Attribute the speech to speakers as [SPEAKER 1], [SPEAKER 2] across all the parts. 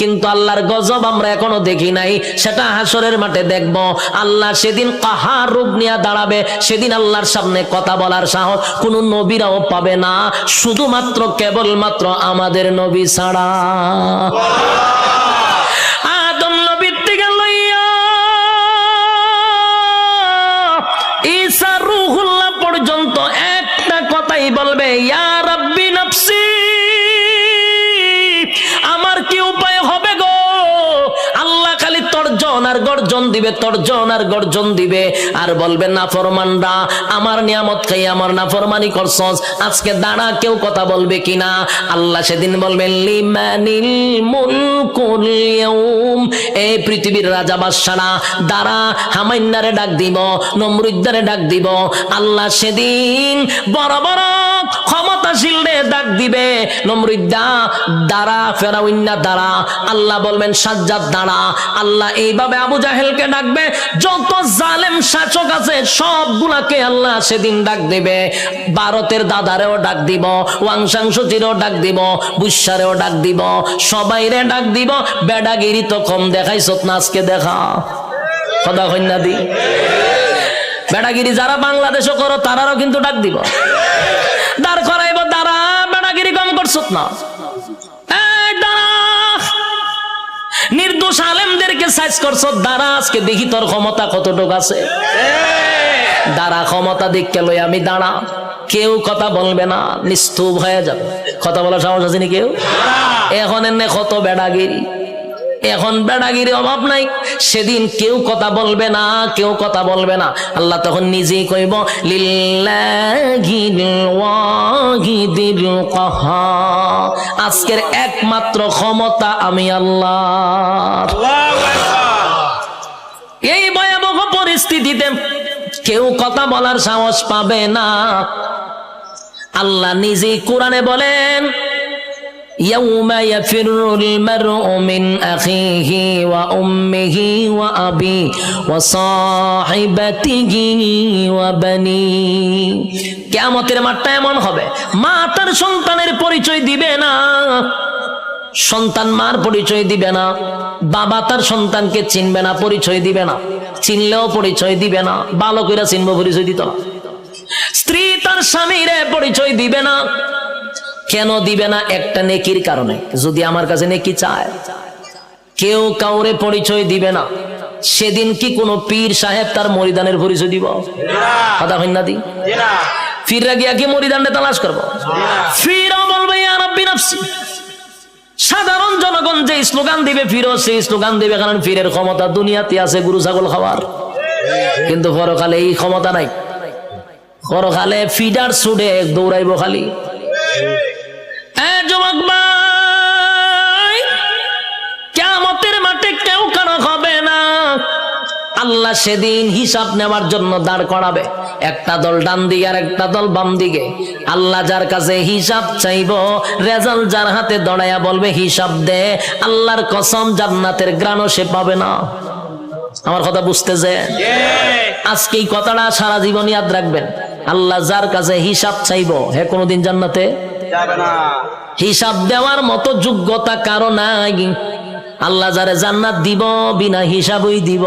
[SPEAKER 1] কিন্তু আল্লাহর গজব আমরা এখনো দেখি নাই, সেটা হাসরের মাঠে দেখব। আল্লাহ সেদিন কাহার রূপ নিয়ে দাঁড়াবে, সেদিন আল্লাহর সামনে কথা বলার সাহস কোন নবীরাও পাবে না, শুধুমাত্র কেবলমাত্র আমাদের নবী ছাড়া। আদম নবীর থেকে লইয়া ঈসা রূহুল্লাহ পর্যন্ত একটা কথাই বলবে, ইয়া রাব্বি নাফসি, আমার কি উপায় হবে গো? আল্লাহ খালি তর্জন আর গর্জন দিবে, তর্জন আর গর্জন দিবে, আর বলবে নাফরমানরা আমার নিয়ামত খাই আমার নাফরমানি করছস, আজকে দাঁড়া, কেউ কথা বলবে কিনা? আল্লাহ সেদিন বলবেন লিমানিল মুলকুল ইয়াউম, এই পৃথিবীর রাজা বাদশারা দাঁড়া, হামাইন্নারে ডাক দিব, নমরুদ্দারে ডাক দিব। আল্লাহ সেদিন বড় বড় ক্ষমতাশীলরে ডাক দিবে, নমরুদ্দা দাঁড়া, ফেরাউন্না দাঁড়া। আল্লাহ বলবেন সাজ্জাদ দাঁড়া। আল্লাহ এইভাবে আবু জাহেলকে ডাকবে, যত জালেম শাসক আছে সবগুলাকে আল্লাহ সেদিন ডাক দিবে। ভারতের দাদারেও ডাক দিব, ওয়াংশাংশচিরেও ডাক দিব, বুসারেও ডাক দিব, সবাইরে ডাক দিব। বেডাগিরি তো কম দেখাইছ না, আজকে দেখা কথা কন্যা দি। বেডাগিরি যারা বাংলাদেশও করো তারারও কিন্তু ডাক দিব, দাঁড় করাইব, দাঁড়া, বেডাগিরি কম করছত না, নির্দোষ আলেমদেরকে সাইজ করছ, দাঁড়া, আজকে দেখি তোর ক্ষমতা কতটুকু আছে। দাঁড়া, ক্ষমতা দেখকে লই আমি দাঁড়া। কেউ কথা বলবে না, নিস্তুপ হয়ে যাবে। কথা বলার সাহস আছে নি কেউ? এখন এনে কত বেড়াগিরি, এখন বেড়াগিরি অভাব নাই। সেদিন কেউ কথা বলবে না, কেউ কথা বলবে না। আল্লাহ তখন নিজেই কইব লিল্লাহিল ওয়াহিদিল কাহার, আজকের একমাত্র ক্ষমতা আমি আল্লাহ। এই ভয়াবহ পরিস্থিতিতে কেউ কথা বলার সাহস পাবে না। আল্লাহ নিজেই কোরআনে বলেন ইয়াউমা ইয়াফিরুল মারউ মিন আখিহি ওয়া উম্মিহি ওয়া আবি ওয়া সাহিবাতিহি ওয়া বানি। কিয়ামতের মাঠটা এমন হবে, মা তার সন্তানের পরিচয় দিবে না, সন্তান মার পরিচয় দিবে না, বাবা তার সন্তানকে চিনবে না, পরিচয় দিবে না, চিনলেও পরিচয় দিবে না, ভালো করে চিনবো পরিচয় দিত না। স্ত্রী তার স্বামীর পরিচয় দিবে না। কেন দিবে না? একটা নেকির কারণে। যদি আমার কাছে নেকি চায়, কেউ কাউরে পরিচয় দিবে না। সেদিন কি কোনো পীর সাহেব তার মরিদানের পরিচয় দিব? কথা হয় না দি? পীররা গিয়া কি মরিদানটা তালাশ করবো? পীরও বলবে ইয়া রাব্বি নাফসি। সাধারণ জনগণ যে স্লোগান দিবে, পীরও সেই স্লোগান দিবে, কারণ পীরের ক্ষমতা দুনিয়াতে আছে গরু ছাগল খাওয়ার, কিন্তু পরকালে এই ক্ষমতা নাই। পরকালে ফিডার ছুটে দৌড়াইব খালি। যুবক ভাই, কিয়ামতের মাঠে কেউ কারো হবে না। আল্লাহ সেদিন হিসাব নেওয়ার জন্য দাঁড় করাবে, একটা দল ডান দিকে আর একটা দল বাম দিকে। আল্লাহ যার কাছে হিসাব চাইব, রেজাল্ট যার হাতে দড়াইয়া বলবে হিসাব দে, আল্লাহর কসম জান্নাতের গ্রাণও সে পাবে না। আমার কথা বুঝতেছে? আজকে এই কথাটা সারা জীবন ইয়াদ রাখবেন। আল্লাহ যার কাছে হিসাব চাইব, হে কোনোদিন জান্নাতে যাবে না। হিসাব দেওয়ার মতো যোগ্যতা কারো নাই। আল্লাহ যারে জান্নাত দিব বিনা হিসাবই দিব।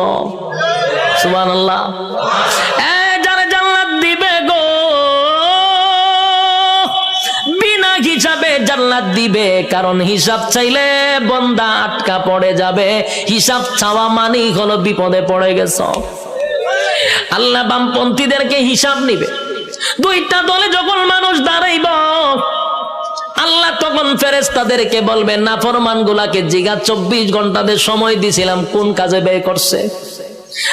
[SPEAKER 1] সুবহানাল্লাহ। যারে জান্নাত দিবে গো বিনা হিসাবে জান্নাত দিবে, কারণ হিসাব চাইলে বান্দা আটকা পড়ে যাবে। হিসাব চাওয়া মানেই হলো বিপদে পড়ে গেছ। আল্লাহ বামপন্থীদেরকে হিসাব নিবে। দুইটা দলে যখন মানুষ দাঁড়াইব, আল্লাহ তখন ফেরেশতাদেরকে বলবেন নাফরমান গুলাকে জিগা 24 ঘন্টাদের সময় দিছিলাম কোন কাজে ব্যয় করছে,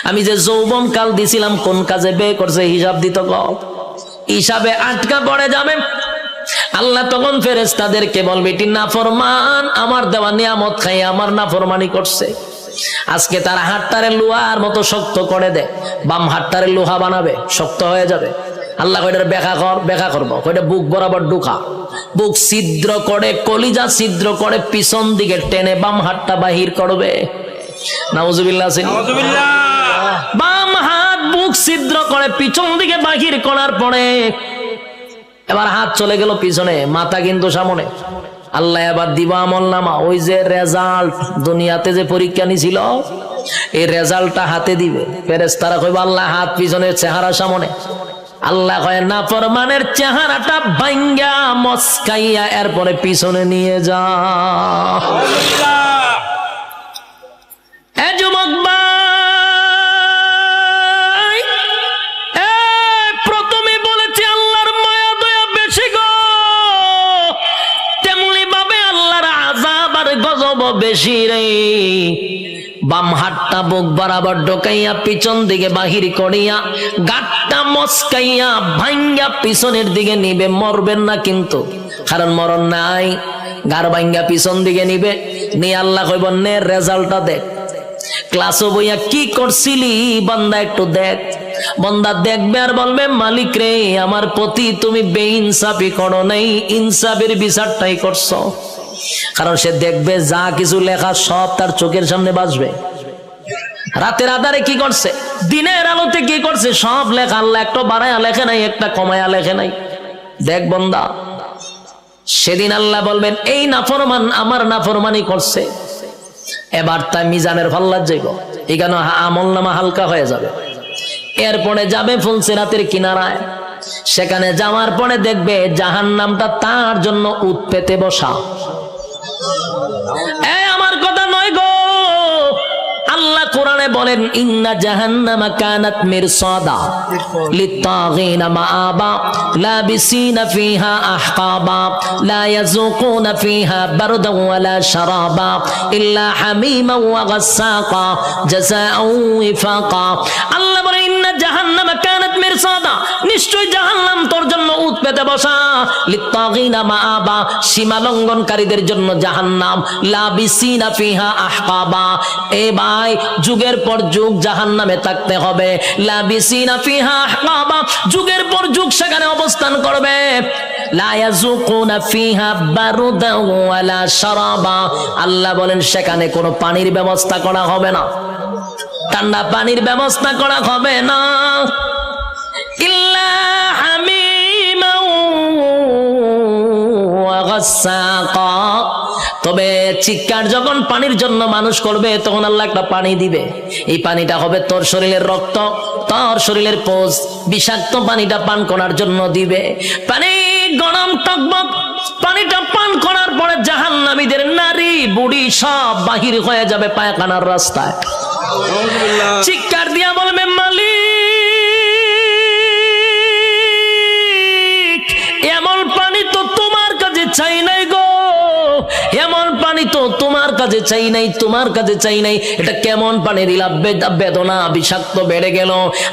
[SPEAKER 1] আমি যে যৌবন কাল দিছিলাম কোন কাজে ব্যয় করছে, হিসাব দিত। হিসাবে আটকা পড়ে যাবে। আল্লাহ তখন ফেরেশতাদেরকে বলবে এটি নাফরমান, আমার দেওয়া নিয়ামত খাই আমার নাফরমানি করছে। আজকে তার হাতটারে লোহার মতো শক্ত করে দেয়, বাম হাতটারে লোহা বানাবে, শক্ত হয়ে যাবে। আল্লাহ কয়টার ব্যাখ্যা করবো, কয়টা বুক বরাবর ঢুকা, বুক ছিদ্র করে, কলিজা ছিদ্র করে, পিছন দিকে টেনে বাম হাতটা বাহির করবে। নাউজুবিল্লাহ। বাম হাত বুক ছিদ্র করে পিছন দিকে বাহির করার পরে এবার হাত চলে গেল পিছনে, মাথা কিন্তু সামনে। আল্লাহ এবার দিব আমল নামা। ওই যে রেজাল্ট, দুনিয়াতে যে পরীক্ষা নিছিল এই রেজাল্টটা হাতে দিবে। ফেরেশতারা কইবে আল্লাহ হাত পিছনে, চেহারা সামনে। আল্লাহ কয় নাফরমানের চেহারাটা ভাঙ্গা মস্কাইয়া এরপরে পিছনে নিয়ে যা। এ যুবক ভাই, প্রথমে বলেছি আল্লাহর মায়া দয়া বেশি গো, তেমনি ভাবে আল্লাহর আযাব আর গজব বেশি রে। বাম হাতটা বুক বরাবর ঢোকাইয়া পিছন দিকে বাহির করিয়া গাঁটটা মস্কাইয়া ভাঙ্গা পিছনের দিকে নিবে। মরবেন না কিন্তু, কারণ মরণ নাই। গাড় ভাঙ্গা পিছন দিকে নিবে নিয়ে আল্লাহ কইব নে রেজাল্টটা দেখ। ক্লাসও বইয়া কি করছিলি বান্দা একটু দেখ। বান্দা দেখবে আর বলবে মালিক রে, আমার প্রতি তুমি বেইনসাফি করো নাই, ইনসাফের বিচারটাই করছো। কারণ সে দেখবে যা কিছু লেখা সব তার চোখের সামনে বাজবে। রাতের আধারে কি করছে, দিনের আলোতে কি করছে, সব লেখা। আল্লাহ একটা বাড়ায়া লেখে নাই, একটা কমায়া লেখে নাই। দেখ বান্দা, সেদিন আল্লাহ বলবেন এই নাফরমান আমার নাফরমানি করছে, এবার তাই মিজানের ফাল্লার যাইব। এখানে আমল নামা হালকা হয়ে যাবে। এরপরে যাবে ফুলসিরাতের কিনারায়, সেখানে যাওয়ার পরে দেখবে জাহান্নামটা তার জন্য উৎ পেতে বসা। আমার কথা নয় গো, আল্লাহ কোরআনে বলেন ইন্না জাহান্নামা কানাত মিরসাদা লিত্তাগিনা মাআবা লাবিসিনা ফিহা আহকাবা লা ইয়াযুকুনা ফিহা বারদান ওয়ালা শারাবা ইল্লা হামিমান ওয়া গাসসাকা জাযাআও ওয়াফাকা। আল্লাহ বলেন ইন্না জাহান্নামা কানাত মিরসাদা, নিশ্চয় জাহান্নাম তোর জন্য উৎ পেতে বসা। লিত্তাগিনা মাআবা, সীমা লঙ্ঘনকারীদের জন্য জাহান্নাম। লাবিসিনা ফিহা আহকাবা, এ ভাই যুগের পর যুগ জাহান্নামে থাকতে হবে। লাবিসিনা ফিহা আহকাবা, যুগের পর যুগ সেখানে অবস্থান করবে। লা ইয়াযুকুনা ফিহা বারদান ওয়ালা শারাবা, আল্লাহ বলেন সেখানে কোনো পানির ব্যবস্থা করা হবে না, ঠান্ডা পানির ব্যবস্থা করা হবে না। ইল্লা হামিমান ওয়া গাসসাকা, তবে চিৎকার যখন পানির জন্য মানুষ করবে তখন আল্লাহ একটা পানি দিবে। এই পানিটা হবে তোর শরীরের রক্ত, তোর শরীরের পোষ, বিষাক্ত পানিটা পান করার জন্য দিবে। পানি গরম টকবক, পানিটা পান করার পরে জাহান্নামীদের নারী বুড়ি সব বাহির হয়ে যাবে পায়খানার রাস্তায়। চিৎকার দিয়া বলবে মালিক, এমন পানি তো তোমার কাছে চাই নাই গো, এমন পানি তো তোমার কাছে চাই নাই, তোমার কাছে চাই নাই। এটা কেমন পানি দিলা, বেদনা বিষাক্ত বেড়ে গেল।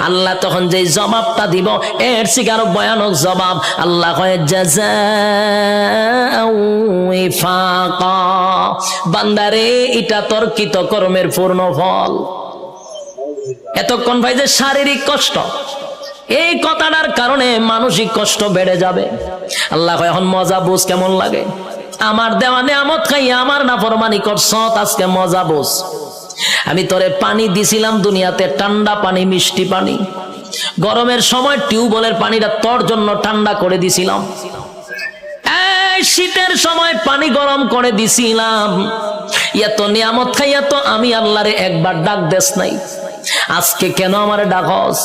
[SPEAKER 1] আল্লাহ তখন যে জবাবটা দিব এর থেকে আরো ভয়ানক জবাব। আল্লাহ কয় জাযাআও ওয়াফাকা, বান্দারে এটা তোর কৃত কর্মের পূর্ণ ফল। এতক্ষণ ভাই যে শারীরিক কষ্ট, এই কথাটার কারণে মানসিক কষ্ট বেড়ে যাবে। আল্লাহ কয় এখন মজা বুঝ কেমন লাগে। আমার দেওয়া নিয়ামত খাইয়া আমার নাফরমানি করছ, আজকে মজা বোঝ। আমি তোরে পানি দিছিলাম দুনিয়াতে, ঠান্ডা পানি, মিষ্টি পানি। গরমের সময় টিউবওয়েলের পানিটা তোর জন্য ঠান্ডা করে দিছিলাম। এই শীতের সময় পানি গরম করে দিছিলাম। এত নিয়ামত খাইয়া তো আমি আল্লাহরে একবার ডাক দেস নাই, আজকে কেন আমারে ডাকস?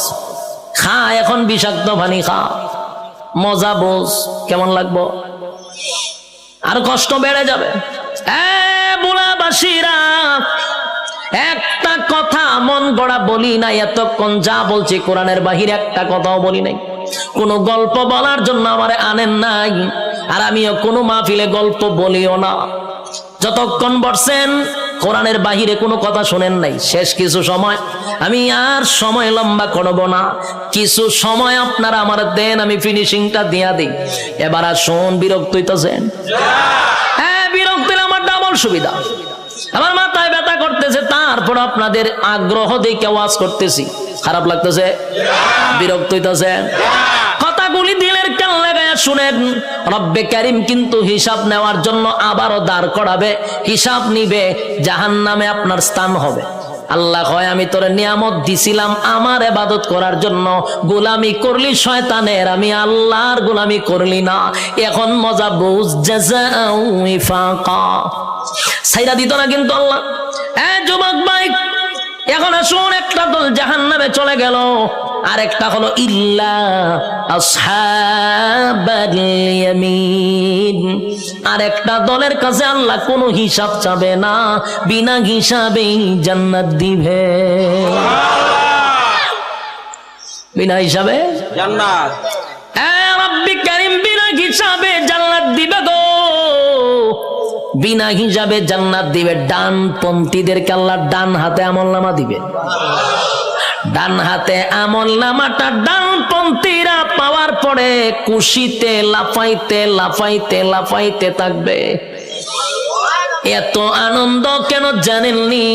[SPEAKER 1] খা এখন বিষাক্ত পানি খা, মজা বোঝ কেমন লাগবো। আর কষ্ট বেড়ে যাবে। বুড়াবাসীরা, একটা কথা মন গড়া বলি নাই এতক্ষণ, যা বলছি কোরআনের বাহিরে একটা কথাও বলি নাই। কোনো গল্প বলার জন্য আমারে আনেন নাই, আর আমিও কোনো মাহফিলে গল্প বলিও না। যতক্ষণ বসছেন কোরআনের বাহিরে কোনো কথা শুনেন নাই। শেষ কিছু সময়, আমি আর সময় লম্বা করব না, কিছু সময় আপনারা আমার দেন, আমি ফিনিশিংটা দিয়া দিই। এবার আসুন, বিরক্ত হইতেছেন? হ্যাঁ, বিরক্ত হলে আমার ডাবল সুবিধা। আমার মাথায় ব্যথা করতেছে, তারপর আপনাদের আগ্রহ দেখে ওয়াজ করতেছি। খারাপ লাগতেছে? বিরক্ত হইতেছে? কথাগুলি দিলের কান লাগায়া শুনেন। রব্বে কারীম কিন্তু হিসাব নেওয়ার জন্য আবারও দাঁড় করাবে, হিসাব নিবে। জাহান্নামে আপনার স্থান হবে। আল্লাহ কয় আমি তোরে নিয়ামত দিছিলাম আমার ইবাদত করার জন্য, গোলামি করলি শয়তানের, আমি আল্লাহর গোলামি করলি না। এখন মজা বুঝ, জাযাউ ইফাকা। ছাইরা দিত না কিন্তু আল্লাহ। যুবক ভাই, এখন আসুন, একটা দল জাহান্নামে চলে গেল, আর একটা হলো ইল্লা আসহাবাল ইয়ামিন। আর একটা দলের কাছে আল্লাহ কোনো হিসাব চাবে না, বিনা হিসাবেই জান্নাত দিবে। বিনা হিসাবে জান্নাত, রব্বি কারীম বিনা হিসাবে জান্নাত দিবে গো। বিনা হিসাবে জান্নাত দিবে। ডানপন্থীদেরকে আল্লাহ ডান হাতে আমলনামা দিবে। ডান হাতে আমলনামাটা ডানপন্থীরা পাওয়ার পরে খুশিতে লাফাইতে লাফাইতে লাফাইতে থাকবে। এত আনন্দ কেন জানেননি?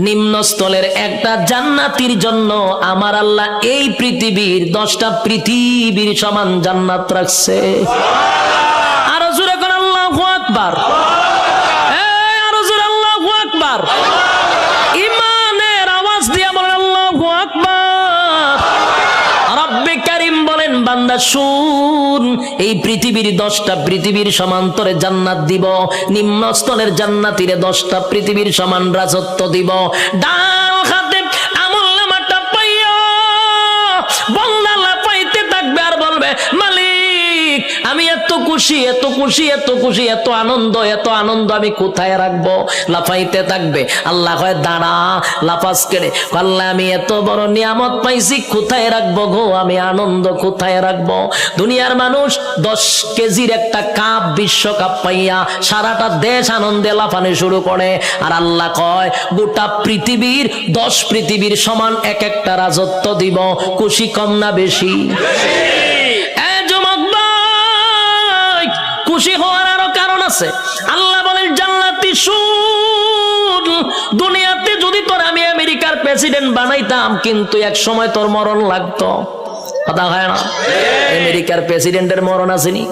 [SPEAKER 1] নিম্নস্থলের একটা জান্নাতির জন্য আমার আল্লাহ এই পৃথিবীর 10টা পৃথিবীর সমান জান্নাত রাখছে। আরো জোরে করে আল্লাহু আকবার, আরো জোরে আল্লাহু আকবার। ইমানের আওয়াজ দিয়া বলেন আল্লাহু আকবার। রব্বে কারীম বলেন, বান্দা শুন, এই পৃথিবীর 10টা পৃথিবীর সমান্তরে জান্নাত দিব, নিম্নস্থলের জান্নাতীরে 10টা পৃথিবীর সমান রাজত্ব দিব। ডান হাতে আমলনামাটা পাইয়া বান্দা লাফাইতে থাকবে আর বলবে, মালিক আমি এত খুশি, এত খুশি, এত খুশি, এত আনন্দ, এত আনন্দ আমি কোথায় রাখবো? লাফাইতে থাকবে। আল্লাহ কয় দাঁড়া, লাফাস কেড়ে। আল্লাহ আমি এত বড় নিয়ামত পাইছি, কোথায় রাখবো গো? আমি আনন্দ কোথায় রাখবো? দুনিয়ার মানুষ 10 কেজির একটা কাপ, বিশ্বকাপ পাইয়া সারাটা দেশ আনন্দে লাফানো শুরু করে। আর আল্লাহ কয় গোটা পৃথিবীর 10 পৃথিবীর সমান এক একটা রাজত্ব দিব। খুশি কম না বেশি? খুশি হওয়ার আরো কারণ আছে। আল্লাহ বলেন, জান্নাতি শুন, দুনিয়াতে যদি তোর আমি আমেরিকার প্রেসিডেন্ট বানাইতাম, কিন্তু এক সময় তোর মরণ লাগতো। কথা হয় না? আমেরিকার প্রেসিডেন্টের মরণ আসেনি?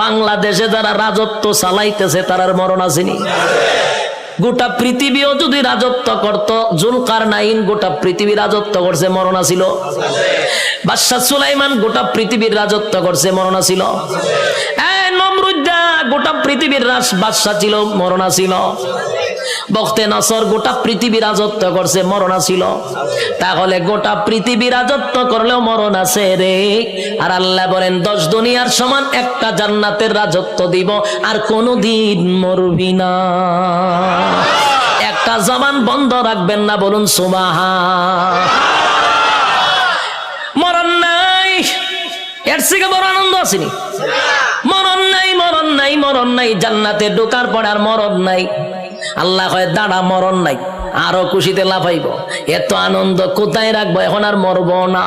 [SPEAKER 1] বাংলাদেশে যারা রাজত্ব চালাইতেছে তার মরণ আসেনি? গোটা পৃথিবীও যদি রাজত্ব করত, জুলকারনাইন গোটা পৃথিবী রাজত্ব করছে, মরণ ছিল। বাদশাহ সুলাইমান গোটা পৃথিবীর রাজত্ব করছে, মরণ ছিল। নমরুদ্দা গোটা পৃথিবীর বাদশাহ ছিল, মরণ ছিল। বখতে নসর গোটা পৃথিবী রাজত্ব করছে, মরণ ছিল। তাহলে গোটা পৃথিবী রাজত্ব করলেও মরণ আছে রে। আর আল্লাহ বলেন 10 দুনিয়ার সমান একটা জান্নাতের রাজত্ব দিব, আর কোনদিন মরবি না। একটা জবান বন্ধ রাখবেন না, বলুন সুবহান। মরণ নাই, এর থেকে বড় আনন্দ আসেনি। মরণ নাই, মরণ নাই, মরণ নাই। জান্নাতে ঢোকার পর আর মরণ নাই। আল্লাহ কয় দাঁড়া, মরণ নাই, আরো খুশিতে লাফাইব। এত আনন্দ কোথায় রাখবো? এখন আর মরবো না।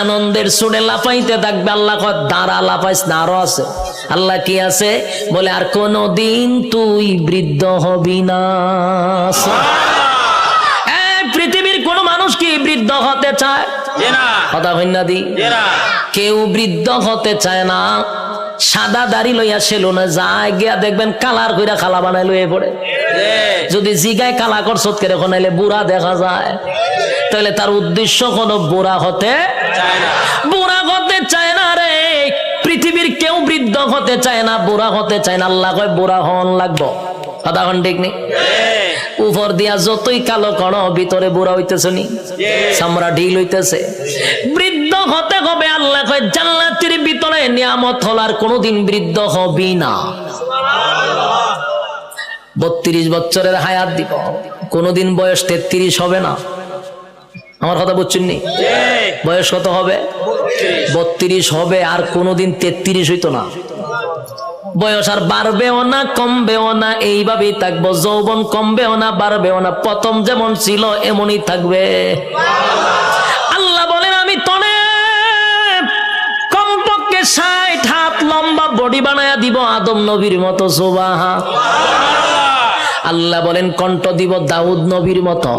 [SPEAKER 1] আনন্দের সুরে লাফাইতে থাকবে। আল্লাহ কয় দাঁড়া, লাফাইস না, আরো আছে। আল্লাহ কি আছে? বলে আর কোনদিন তুই বৃদ্ধ হবি না। পৃথিবীর কোন মানুষ কি বৃদ্ধ হতে চায়? কথা হইন না দি, কেউ বৃদ্ধ হতে চায় না। সাদা দাড়ি লইয়া সেলুনে যায়, গিয়া দেখবেন কালার কইরা খালা বানাই লইয়ে পড়ে। যদি জিগায় কালা করছত করে নাইলে বুড়া দেখা যায়, তাহলে তার উদ্দেশ্য কোনো বুড়া হতে চায় না। বুড়া হতে চায় না রে। পৃথিবীর কেউ বৃদ্ধ হতে চায় না, বুড়া হতে চায় না। আল্লাহ কয় বুড়া হন লাগবো। কথা হন ঠিক নেই? উপর দিয়া যতই কালো করো, ভিতরে বুড়া হইতেছে নি, চামড়া ঢিল হইতেছে। বৃদ্ধ হতে হবে। আল্লাহ কয় জান্নাতের ভিতরে নিয়ামত হলার কোনদিন বৃদ্ধ হবি না। 32 বছরের হায়াত দিব, কোনদিন বয়স 33 হবে না। আমার কথা বুঝছেন নি? বয়স কত হবে? 32 হবে, আর কোনদিন 33 হইতো না। বয়স আর বাড়বেও না, কমবেও না, এইভাবেই থাকবো। যৌবন কমবেও না, বাড়বেও না। প্রথম যেমন ছিল এমনই থাকবে। আল্লাহ বলেন আমি তনে কমপক্ষে 60 হাত লম্বা বডি বানায়া দিব, আদম নবীর মতো। সুবহান। আল্লাহ বলেন কণ্ঠ দিব দাউদ নবীর মতো।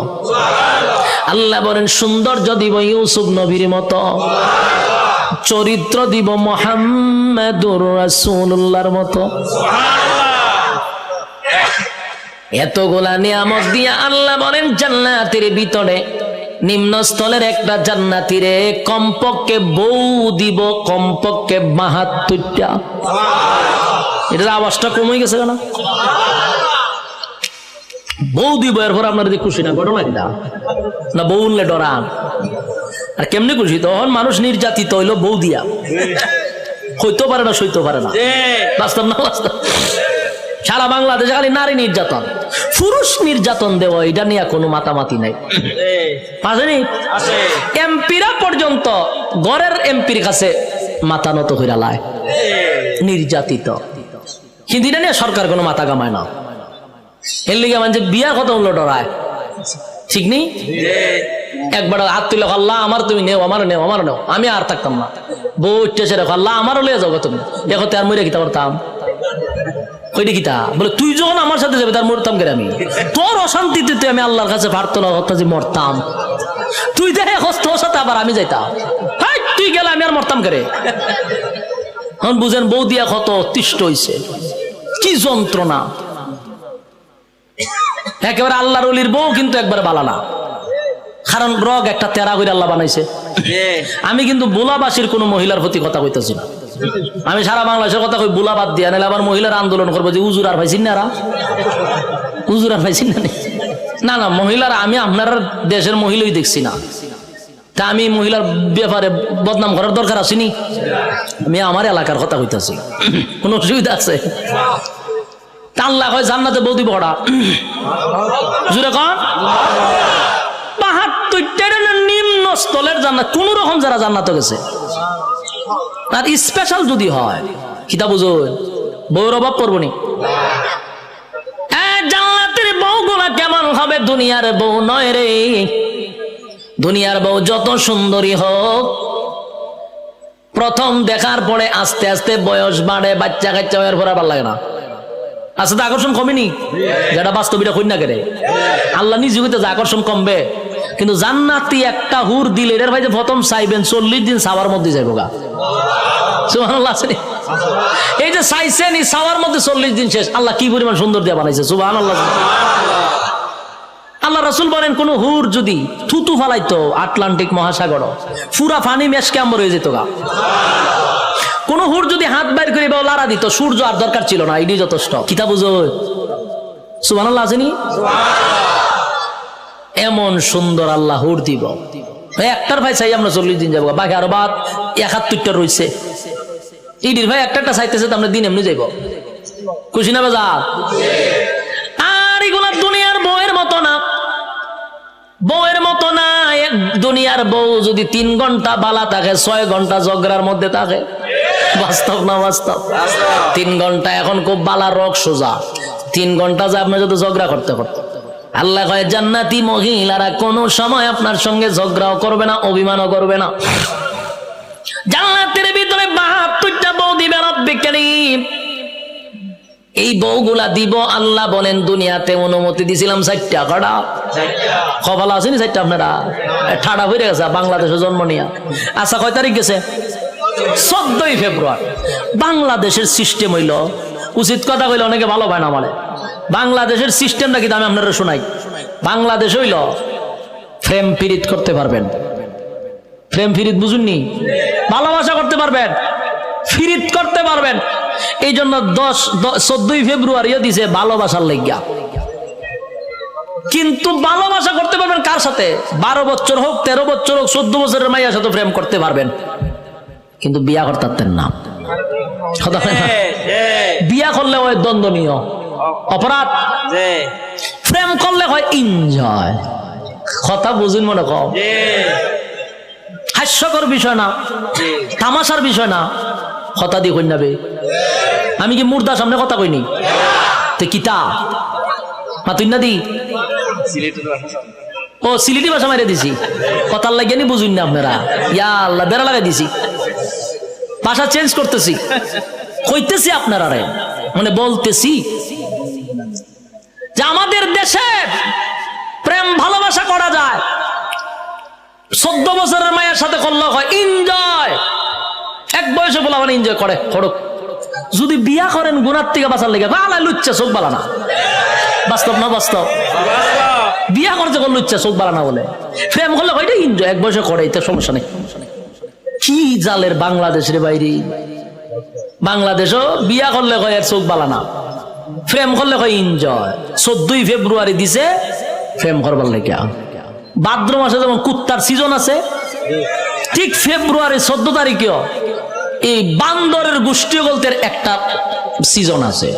[SPEAKER 1] আল্লাহ বলেন সৌন্দর্য দিব ইউসুফ নবীর মতো। চরিত্র দিব মুহাম্মাদুর রাসূলুল্লাহর মতো। এতগুলা নিয়ামত দিয়া আল্লাহ বলেন জান্নাতের ভিতরে নিম্ন স্থলের একটা জান্নাতীরে কমপক্ষে বউ দিব, কমপক্ষে 72টা। এটার আওয়াজটা কমে গেছে কেন? বউ দিব, এরপর আপনারা খুশি না? ঘটনা কিনা না? বউ উনলে ডরান আর কেমনি খুশি? তখন মানুষ নির্যাতিত হইলো বউ দিয়া, হইতে পারে না, সইতে পারে না। বাস্তব না বাস্তব? সারা বাংলাদেশে খালি নারী নির্যাতন, পুরুষ নির্যাতন দেওয়া, এটা নিয়ে কোনো মাতামাতি নাই। আসেনি? এমপিরা পর্যন্ত গড়ের এমপির কাছে মাথা নত হইরা লায়, নির্যাতিত। কিন্তু এটা নিয়ে সরকার কোনো মাথা কামায় না। এর লিগে মানে বিয়া কত হলো ডরায়, ঠিক নেই? একবার হাত তুলে আল্লাহ আমার তুমি নেও, আমার নেও, আমার নেও, আমি আর থাকতাম না। বউ উঠতেছে রেখো আল্লাহ আমারও লিয়ে যাবো, তুমি দেখো তো আর মরে কিতা করতাম। ওইটা কিতা বলে তুই যখন আমার সাথে যাবে তার মরতাম কেন আমি? তোর অশান্তিতে তুই আমি আল্লাহর কাছে প্রার্থনা করতাম যে মরতাম, তুই দেখে তোর সাথে আবার আমি যাইতাম, তুই গেলে আমি আর মরতাম কেরে? এখন বুঝেন বউ দিয়া কত অতিষ্ঠ হইছে, কি যন্ত্রণা। একেবারে আল্লাহর ওলির বউ কিন্তু একবারে বালা না, কারণ রগ একটা তেরা করে আল্লাহ বানাইছে। আমি কিন্তু বুলাবাসীর কোন মহিলার প্রতি কথা কইতেছি না, আমি সারা বাংলাদেশের কথা কই, বুলা বাদ দিয়া নাহলে আবার মহিলার আন্দোলন করবো যে উজুর আর পাইছেন না, উজুর আর পাইছেন না। না মহিলার আমি আপনার দেশের মহিলাই দেখছি না, তা আমি মহিলার ব্যাপারে বদনাম করার দরকার আসেনি। আমি আমার এলাকার কথা কইতেছি, কোন অসুবিধা আছে? আল্লাহ কয় জান্নাতে বউ দিব কটা? জুড়ে কন 72টা নিম্ন স্থলের জান্নাত, কোন রকম যারা জান্নাত গেছে। আর স্পেশাল যদি হয় কিতা বুঝো, বউর অভাব পড়বনি। জান্নাতের বউগুলা কেমন হবে? দুনিয়ার বউ নয় রে। দুনিয়ার বউ যত সুন্দরী হোক, প্রথম দেখার পরে আস্তে আস্তে বয়স বাড়ে, বাচ্চা কাচ্চা হওয়ার পর আবার লাগে না, আস্তে তো আকর্ষণ কমেনি। যেটা বাস্তবিটা কই না কেড়ে আল্লাহ নিজে হইতে যে আকর্ষণ কমবে, কিন্তু জান্নাতি একটা হুর দিলে এর ভাই যে প্রথম চাইবেন 40 দিন সাওয়ার মধ্যে যাইব গা। সুবহানাল্লাহ। এই যে চাইছেন এই সাওয়ার মধ্যে 40 দিন শেষ, আল্লাহ কি পরিমাণ সুন্দর দিয়ে বানাইছে। সুবহানাল্লাহ। আল্লাহ রাসূল বলেন কোন হুর যদি থুতু ফালাইতো আটলান্টিক মহাসাগর, পুরা পানি মেশকে আম্বর হয়ে যেত গা। কোন হুর যদি হাত বাইর করে লাড়া দিত, সূর্য আর দরকার ছিল না, এটাই যথেষ্ট। কিতা বুঝো? সুবহানাল্লাহ আসেনি? এমন সুন্দর আল্লাহ হুর দিব, একটার ভাই চাই আমরা 40 দিন যাবো, বাকি আরো বাদ 71টা রয়েছে। ইডির ভাই একটা চাইতেছে তো আমরা দিন এমনি যাইব, খুশি না বাজার? আর এগুলা দুনিয়ার বউয়ের মতো না, বউয়ের মতো না। দুনিয়ার বউ যদি 3 ঘন্টা বালা থাকে, 6 ঘন্টা ঝগড়ার মধ্যে থাকে। বাস্তব না বাস্তব? 3 ঘন্টা এখন খুব বালা রোগ সোজা, 3 ঘন্টা যে আপনি যদি ঝগড়া করতে করতে। আল্লাহ কয় জান্নাতি মহিলারা কোনো সময় আপনার সঙ্গে ঝগড়াও করবে না, অভিমানও করবে না। জান্নাতের ভিতরে 72টা বউ দিবে রব্বে কারীম। এই বউগুলা দিব আল্লাহ বলেন দুনিয়াতে অনুমতি দিছিলাম 4টা। কটা কপাল আসেনি 4টা? আপনারা ঠাডা হয়ে গেছে বাংলাদেশে জন্ম নিয়া। আচ্ছা কয় তারিখ গেছে? 14ই ফেব্রুয়ারি। বাংলাদেশের সিস্টেম হইল, উচিত কথা কইলে অনেকে ভালো পায় না, মানে বাংলাদেশের সিস্টেমটা কি আমি আপনারা শোনাই। বাংলাদেশ হইল প্রেম ফিরিত করতে পারবেন, প্রেম ফিরিত বুঝুননি, ভালোবাসা করতে পারবেন, ফিরিত করতে পারবেন। এই জন্য 14ই ফেব্রুয়ারিও দিছে ভালোবাসার লাগিয়া। কিন্তু ভালোবাসা করতে পারবেন কার সাথে? 12 বছর হোক, 13 বছর হোক, 14 বছরের মাইয়ার সাথে প্রেম করতে পারবেন, কিন্তু বিয়া করতে পারতেন না। বিয়া করলে হয় দ্বন্দ্বনীয় অপরাধ, প্রেম করলে হয় এনজয়। কথা বুঝুন মনে কম, হাস্যকর বিষয় না, তামাশার বিষয় না। কথা দিয়ে কই নাবে, আমি কি মুর্দার সামনে কথা কইনি? তো কিতা তুই না দি ও সিলেটি ভাষা মারে দিছি, কথার লাগিয়ে নি বুঝুন না আপনারা। ইয়া আল্লাহ, বেড়া লাগাই দিছি, ভাষা চেঞ্জ করতেছি, কইতেছি আপনারা রে, মানে বলতেছি যে আমাদের দেশে প্রেম ভালোবাসা করা যায়। 14 বছরের মায়ের সাথে করলে হয় এনজয়, এক বয়সে বলা মানে এনজয় করে করুক। যদি বিয়া করেন গুনার থেকে বাঁচার লেগে বালা লুচ্ছা চোখ বালা না, বাস্তব না বাস্তব? বিয়া করতে করলো ইচ্ছা চোখ বাড়ানা বলে, প্রেম করলে হয় এনজয়, এক বয়সে করে, এতে সমস্যা নেই। কি জালের বাংলাদেশের বাইরে, বাংলাদেশও বিয়া করলে কয় এর চোখ বালানা, প্রেম করলে কয় এনজয়। 14 ফেব্রুয়ারি দিছে প্রেম করবার লেগে। ভাদ্র মাসে যেমন কুত্তার সিজন আছে, ঠিক ফেব্রুয়ারি 14 তারিখেও এই বান্দরের গোষ্ঠী বলতে একটা সিজন আছে।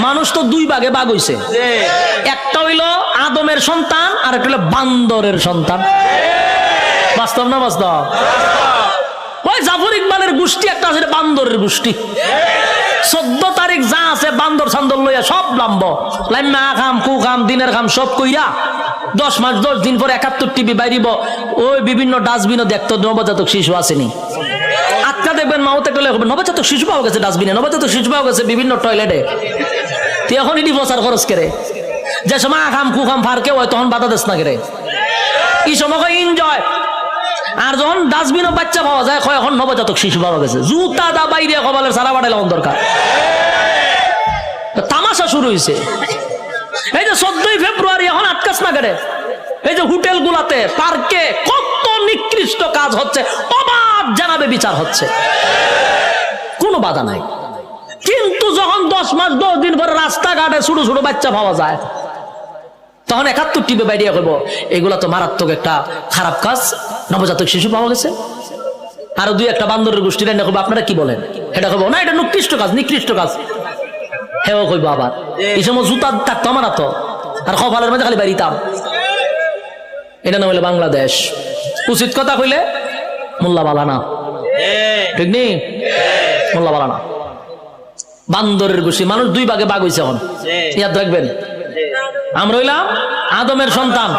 [SPEAKER 1] মানুষ তো দুই ভাগে ভাগ হইছে, একটা হইলো আদমের সন্তান আর একটা হইলো বান্দরের সন্তান। বাস্তব না বাস্তব? ওই জাফর ইকবালের গোষ্ঠী একটা আছে, বান্দরের গোষ্ঠী। 14 তারিখ যা আছে বান্দর সান্দর লইয়া সব লাম্ব লাইমা খাম কু খাম দিনের খাম সব কইরা 10 মাস 10 দিন পরে 71 টিভি বাইরিব, ওই বিভিন্ন ডাস্টবিনও দেখতো নবজাতক শিশু আসেনি। আটকা দেখবেন মাওতে গেলে নবজাতক শিশু পাওয়া গেছে ডাস্টবিনে, নবজাতক শিশু পাওয়া গেছে বিভিন্ন টয়লেটে। তুই এখন ইডি বসার খরচ করে, যে সময় খাম কু খাম ফারকে হয় তখন বাধা দেশ না করে, এই সময় এনজয়। আর যখন ডাস্টবিনও বাচ্চা পাওয়া যায় এখন নবজাতক শিশু পাওয়া গেছে, জুতা দা বাইরে কপালের সারা বাটাইলে দরকার। তামাশা শুরু হয়েছে। এই যে 14 ফেব্রুয়ারি এখন আটকাস না করে, এই যে হোটেল গুলাতে পার্কে কত নিকৃষ্ট কাজ হচ্ছে, অবাধ জানাবে বিচার হচ্ছে, কোনো বাধা নাই। কিন্তু যখন 10 মাস 10 দিন পরে রাস্তাঘাটে ছোট ছোট বাচ্চা পাওয়া যায় তখন 71 টিভি বাইরে করবো, এগুলা তো মারাত্মক একটা খারাপ কাজ, নবজাতক শিশু পাওয়া গেছে। আরো 2-1 বান্দরের গোষ্ঠী রান্না করবো, আপনারা কি বলেন? এটা করবো না, এটা নিকৃষ্ট কাজ, নিকৃষ্ট কাজ হেও কইবো। আবার এই সময় জুতা থাকতো আমার তো, আর কপালের মধ্যে খালি বাড়িতাম। এটা না হইলে বাংলাদেশ। উচিত কথা কইলে মোল্লা বালানা, ঠিক নেই? মোল্লা বালানা বান্দরের গোষ্ঠী। মানুষ দুই ভাগে ভাগ হয়েছে এখন, ইয়াদ রাখবেন। আমরা হইলাম আদমের সন্তান,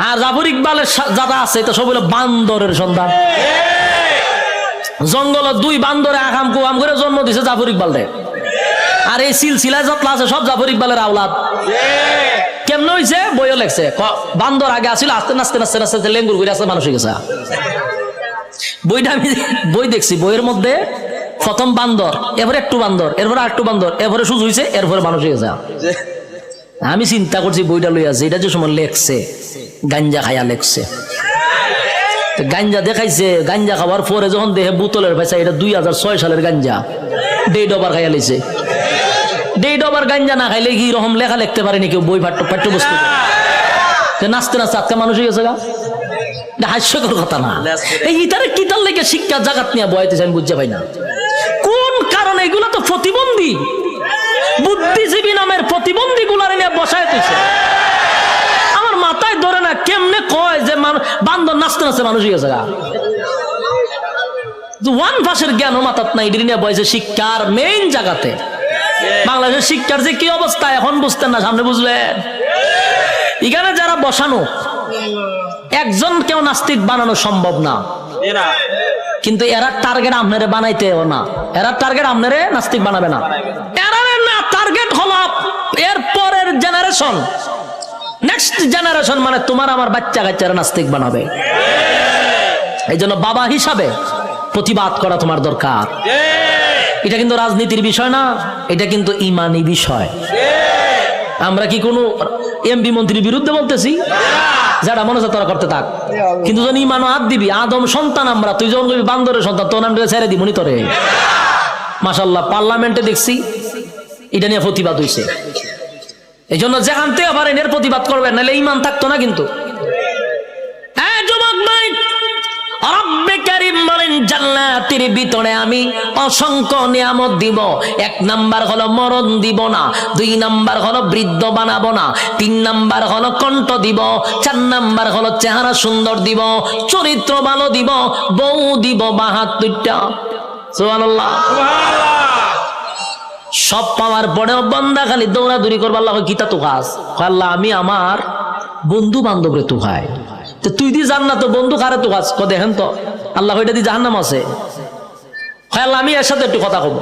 [SPEAKER 1] আর জাফর ইকবালের যারা আছে এটা সব হইলো বান্দরের সন্তান। জঙ্গল 2 বান্দরে আকাম কুয়াম করে জন্ম দিছে জাফর ইকবাল রে, আর এই সিলসিলা যতলা আছে সব জাফর ইকবালের আওলাদ। কেমন হইছে? বইও লেখছে, বান্দর আগে আসিল, আস্তে নাচতে নাচতে নাচতে লেঙ্গুর করে আসতে মানুষ হয়ে গেছে। বইটা আমি বই দেখছি, বইয়ের মধ্যে প্রথম বান্দর, এরপরে একটু বান্দর, এরপরে আরেকটু বান্দর, এরপরে সুজ হয়েছে, এরপরে মানুষ হয়ে গেছে। আমি চিন্তা করছি বইটা লইয়া যে এটা যে সময় লেখছে গাঞ্জা খাইয়া লেখছে, গাঞ্জা দেখাইছে। গাঞ্জা খাওয়ার পরে যখন দেখে বোতলের পয়সা, এটা 2006 সালের গাঞ্জা, ডেড ওভার খাইয়া লেছে। ডেড ওভার গাঞ্জা না খাইলে কি রকম লেখা লিখতে পারেনি কেউ বই পাঠ্যবস্তু? নাচতে নাচতে আজকে মানুষ হয়ে গেছে। হাস্যকর কথা না? এই ইতারে কিতার লেগে শিক্ষা জাগাত নিয়ে বয়াইতেছে আমি বুঝতে পাই না কোন কারণে। এগুলা তো প্রতিবন্ধী, বুদ্ধিজীবী নামের প্রতিবন্ধী গুলার নিয়ে বসায় দিছে। আমার মাথায় ধরে না, কেমনে কয় যে বান্দর নাচতে নাচতে মানুষ হয়ে গেছে। ওয়ান ভাষের জ্ঞান মাথাত নাই, এটি নিয়ে বয়সে শিক্ষার মেইন জায়গাতে। বাংলাদেশের শিক্ষার যে কি অবস্থা এখন বুঝতেন না, সামনে বুঝলেন। এখানে যারা বসানো, একজন কেউ নাস্তিক বানানো সম্ভব না, কিন্তু এরা টার্গেট আপনারে বানাইতেও না, এরা টার্গেট আপনারে নাস্তিক বানাবে না। এরা না, টার্গেট হলো এর পরের জেনারেশন, নেক্সট জেনারেশন, মানে তোমার আমার বাচ্চা কাচ্চারা নাস্তিক বানাবে। এই জন্য বাবা হিসাবে প্রতিবাদ করা তোমার দরকার। এটা কিন্তু রাজনীতির বিষয় না, এটা কিন্তু ইমানি বিষয়। আমরা কি কোনো এমপি মন্ত্রীর বিরুদ্ধে বলতেছি? যারা মনে হচ্ছে তারা করতে থাক, কিন্তু যখন ইমানও হাত দিবি, আদম সন্তান আমরা, তুই যখন বান্দরের সন্তান, তখন আমরা ছেড়ে দিব নি তোরে। মাশাআল্লাহ, পার্লামেন্টে দেখছি এটা নিয়ে প্রতিবাদ হয়েছে। এই জন্য যেখান থেকে পারেন এর প্রতিবাদ করবেন, নাহলে ইমান থাকতো না। কিন্তু রব্বে কারীম বলেন, জান্নাতের ভিতরে আমি অসংখ্য নিয়ামত দিব। 1 নাম্বার হলো মরণ দিব না, 2 নাম্বার হলো বৃদ্ধ বানাবো না, 3 নাম্বার হলো কণ্ঠ দিব, 4 নাম্বার হলো চেহারা সুন্দর দিব, চরিত্র ভালো দিব, বউ দিব 72টা। সুবহানাল্লাহ। সব পাওয়ার পরেও বান্দা খালি দৌড়াদৌড়ি করবে, আল্লাহ গীতা তো খাস, আল্লাহ আমি আমার বন্ধু বান্ধবরে তো খাই, তো তুই দি জান্নাত বন্ধু কারে তো খাস, দেখেন তো আল্লাহ ওইটা দি জাহান্নাম আছে। আল্লাহ আমি এর সাথে একটু কথা কব।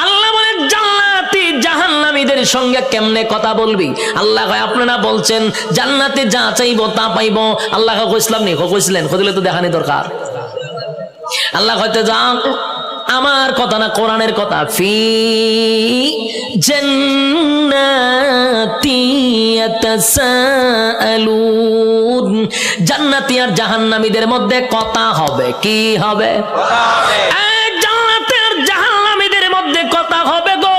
[SPEAKER 1] আল্লাহ বলে জান্নাতি জাহান্নামীদের সঙ্গে কেমনে কথা বলবি? আল্লাহ কয় আপনারা বলছেন জান্নাতে যা চাইবো তা পাইবো। আল্লাহ কইছিলাম নি, কইছিলেন, কইলে তো দেখানি দরকার। আল্লাহ কইতে যা আমার কথা না, কোরআনের কথা। ফি জান্নাতি ইয়াতাসাআলুন, জান্নাতি আর জাহান্নামীদের মধ্যে কথা হবে। কি হবে? জান্নাতি আর জাহান্নামীদের মধ্যে কথা হবে গো।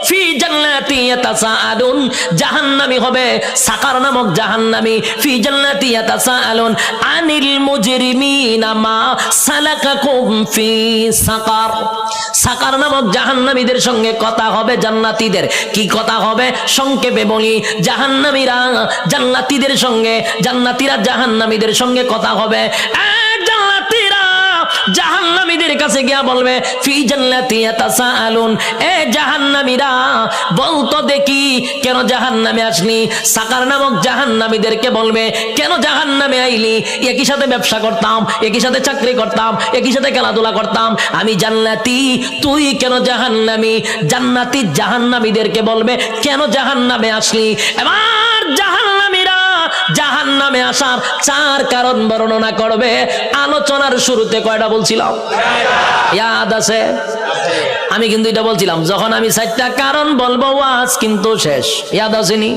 [SPEAKER 1] ফি জান্নাতি ইয়াতাসাআলুন, জাহান্নামী হবে সাকার নামক জাহান্নামী। ফি জান্নাতি ইয়াতাসাআলুন আনিল মুজরিমিনা মা সালাকাকুম ফি সাকার, সাকার নামক জাহান্নামীদের সঙ্গে কথা হবে জান্নাতীদের। কি কথা হবে? সংক্ষেপে বলি, জাহান্নামীরা জান্নাতীদের সঙ্গে, জান্নাতীরা জাহান্নামীদের সঙ্গে কথা হবে। জান্নাতীরা জাহান্নামীদের কাছে গিয়া বলবে, ফি জান্নাতি ইয়াতাসাআলুন, এ জাহান্নামীরা বলতো দেখি কেন জাহান্নামে আসলি? সাকার নামক জাহান্নামীদেরকে বলবে, কেন জাহান্নামে আইলি? একই সাথে ব্যবসা করতাম, একই সাথে চাকরি করতাম, একই সাথে খেলাধুলা করতাম, আমি জান্নাতি, তুই কেন জাহান্নামী? জান্নাতি জাহান্নামীদেরকে বলবে, কেন জাহান্নামে আসলি? এবার জাহান্নামীরা জাহান্নামে আসার 4 কারণ বর্ণনা করবে। আলোচনার শুরুতে কয়টা বলছিলাম? ইয়াদ আছে? আমি কিন্তু এটা বলছিলাম, যখন আমি 4টা কারণ বলবো ওয়াজ কিন্তু শেষ। ইয়াদ আসেনি?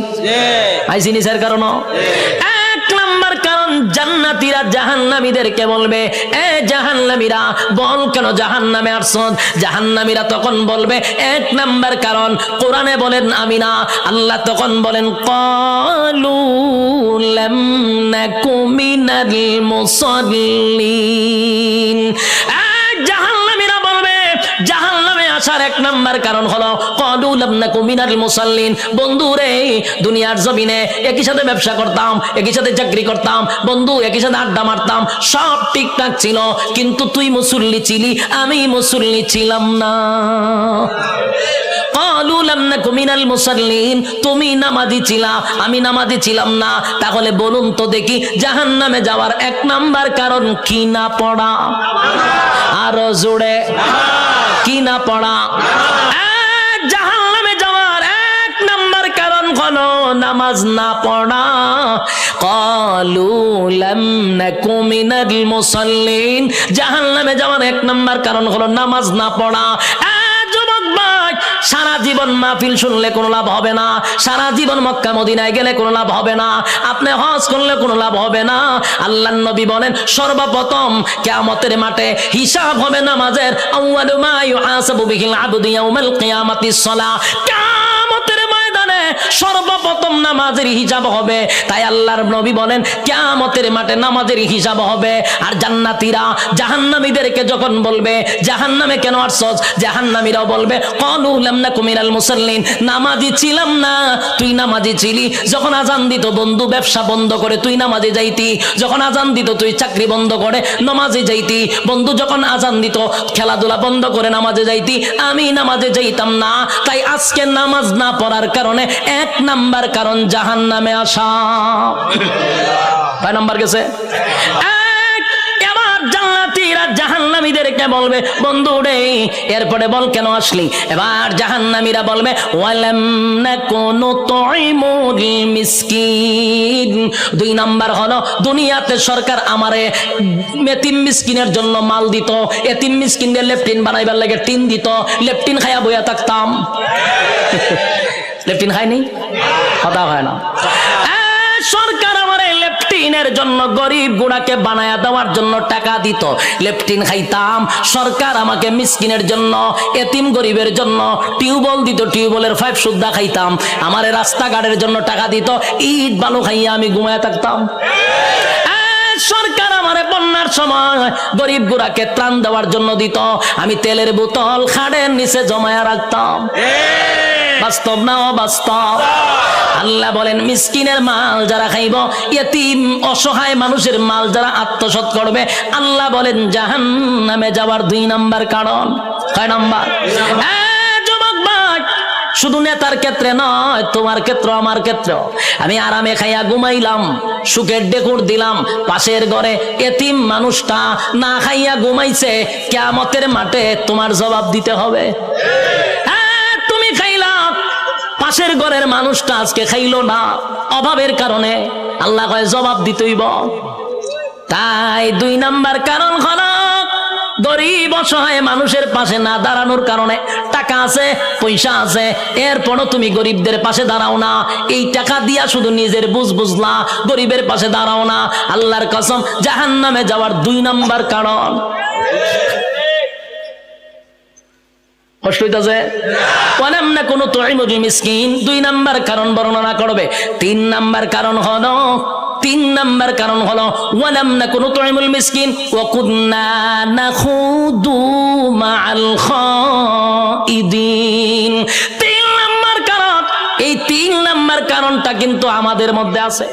[SPEAKER 1] আইসিনি স্যার? কারণ 1 নাম্বার কারণ, জান্নাতীরা জাহান্নামীদেরকে বলবে, এ জাহান্নামীরা বল কেন জাহান্নামে আসছস? জাহান্নামীরা তখন বলবে 1 নাম্বার কারণ কোরআনে বলেন আমি না, আল্লাহ তখন বলেন ক্বালু লাম নাকু মিনাল মুসাল্লিন। জাহান্নামীরা বলবে, জাহান্নামে আসার 1 নাম্বার কারণ হলো ক্বালু লাম নাকু মিনাল মুসাল্লিন। বন্ধু রে, দুনিয়ার জমিনে একই সাথে ব্যবসা করতাম, একই সাথে চাকরি করতাম, বন্ধু একই সাথে আড্ডা মারতাম, সব ঠিকঠাক ছিল, কিন্তু তুই মুসল্লি ছিলি, আমি মুসল্লি ছিলাম না। ক্বালু লাম নাকু মিনাল মুসাল্লিন, তুমি নামাজি ছিলা, আমি নামাজি ছিলাম না। তাহলে বলুন তো দেখি, জাহান্নামে যাওয়ার 1 নাম্বার কারণ কি না পড়া? আরো জোরে, কি না পড়া? জাহান্নামে যাওয়ার 1 নাম্বার কারণ হলো নামাজ না পড়া। ক্বালু লাম নাকু মিনাল মুসাল্লিন, জাহান্নামে যাওয়ার 1 নাম্বার কারণ হলো নামাজ না পড়া। যুবক ভাই, সারা জীবন মাহফিল শুনলে কোনো লাভ হবে না, সারা জীবন মক্কা মদিনায় গেলে কোনো লাভ হবে না, আপনি হজ করলে কোনো লাভ হবে না। আল্লাহর নবী বলেন, সর্বপ্রথম কিয়ামতের মাঠে হিসাব হবে নামাজের। আউয়ালু মা ইউহাসাবু বিহিল আবদু ইয়াউমাল কিয়ামাতিস সালাহ, কিয়ামতের ময়দানে সর্বপ্রথম নামাজের হিসাব হবে। তাই আল্লাহর নবী বলেন, কিয়ামতের মাঠে নামাজের হিসাব হবে। আর জান্নাতীরা জাহান্নামীদেরকে যখন বলবে, জাহান্নামে কেন আসছস? জাহান্নামীরাও বলবে, ক্বালু লাম নাকু মিনাল মুসাল্লিন, নামাজি ছিলাম না, তুই নামাজি ছিলি। যখন আজান দিত বন্ধু ব্যবসা বন্ধ করে তুই নামাজে যাইতি, যখন আজান দিত তুই চাকরি বন্ধ করে নামাজে যাইতি, বন্ধু যখন আজান দিত খেলাধুলা বন্ধ করে নামাজে যাইতি, আমি নামাজে যাইতাম না। তাই আজকে নামাজ না পড়ার কারণে 1 নাম্বার কারণ জাহান্নামে আসা। কয় নাম্বার গেছে? জান্নাতীরা জাহান্নামীদেরকে বলবে, বন্ধু রে এরপরে বল কেন আসলি? এবার জাহান্নামীরা বলবে, ওয়ালাম নাকু নুতঈমুল মিসকিন। 2 নাম্বার হলো, দুনিয়াতে সরকার আমারে এতিম মিসকিনের জন্য মাল দিত, এতিম মিসকিনদের লেফটিন বানাইবার লাগে টিন দিত, লেফটিন খাইয়া বইয়া থাকতাম। লেফটিন খাইনি? কথা হয় না। সরকার আমার লেফটিনের জন্য গরিব গুড়াকে বানায়া দেওয়ার জন্য টাকা দিত, লেফটিন খাইতাম। সরকার আমাকে মিসকিনের জন্য, এতিম গরিবের জন্য টিউবওয়েল দিত, টিউবওয়েলের পাইপ সুদ্ধা খাইতাম। আমার রাস্তাঘাটের জন্য টাকা দিত, ইট বালু খাইয়া আমি ঘুমায়া থাকতাম। সরকার আমারে বন্যার সময় গরিব গুড়াকে ত্রাণ দেওয়ার জন্য দিত, আমি তেলের বোতল খাড়ের নিচে জমায়া রাখতাম। বাস্তব না অবাস্তব? আল্লাহ বলেন, মিসকিনের মাল যারা খাইব, ইতিম অসহায় মানুষের মাল যারা আত্মসাৎ করবে, আল্লাহ বলেন জাহান্নামে যাওয়ার 2 নাম্বার কারণ। কয় নাম্বার? যুবক ভাই, শুধু নেতার ক্ষেত্রে নয়, তোমার ক্ষেত্র আমার ক্ষেত্র। আমি আরামে খাইয়া ঘুমাইলাম, সুখের ডেকুর দিলাম, পাশের ঘরে এতিম মানুষটা না খাইয়া ঘুমাইছে, কিয়ামতের মাঠে তোমার জবাব দিতে হবে। তুমি খাইলা, পাশের ঘরের মানুষটা আজকে খাইলো না অভাবের কারণে, আল্লাহ কয় জবাব দিতেইব। তাই 2 নাম্বার কারণ হলো গরিব অসহায় মানুষের পাশে না দাঁড়ানোর কারণে, টাকা আছে পয়সা আছে এরপরও তুমি গরিবদের পাশে দাঁড়াও না, এই টাকা দিয়া শুধু নিজের বুঝলা, গরিবের পাশে দাঁড়াও না, আল্লাহর কসম জাহান্নামে যাওয়ার 2 নাম্বার কারণ। কষ্ট হইতাছে? ওয়ালাম নাকুনু তুইমুল মিসকিন 2 নাম্বার কারণ বর্ণনা করবে। 3 নাম্বার কারণ হলো ওয়ালাম নাকুনু তুইমুল মিসকিন ওয়া কুননা নাখুদু মাআল খাইদিন। 3 নাম্বার কারণ, এই 3 নাম্বার কারণটা কিন্তু আমাদের মধ্যে আছে।